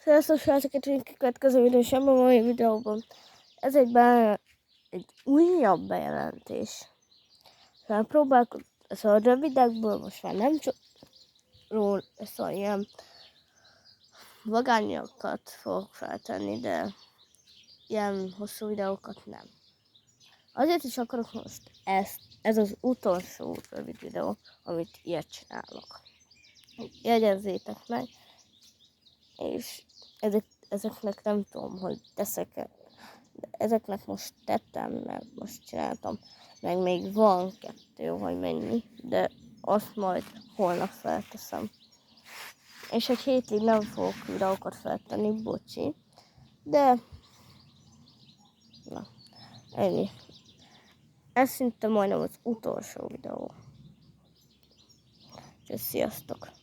Sziasztok, srácok, egy következő videós a mai videóban. Ez egy újabb bejelentés. Már próbálkozom, szóval a rövidekből most már nem csak szóval ilyen vagányokat fogok feltenni, de ilyen hosszú videókat nem. Azért is akarok most ez az utolsó rövid videó, amit ilyet csinálok. Jegyezzétek meg, és ezeknek nem tudom, hogy teszek-e. Ezeknek most tettem, mert most csináltam, meg még van 2, hogy mennyi, de azt majd holnap felteszem. És egy hétig nem fogok videókat feltenni, bocsi, de na, ennyi. Ez szinte majdnem az utolsó videó. Sziasztok!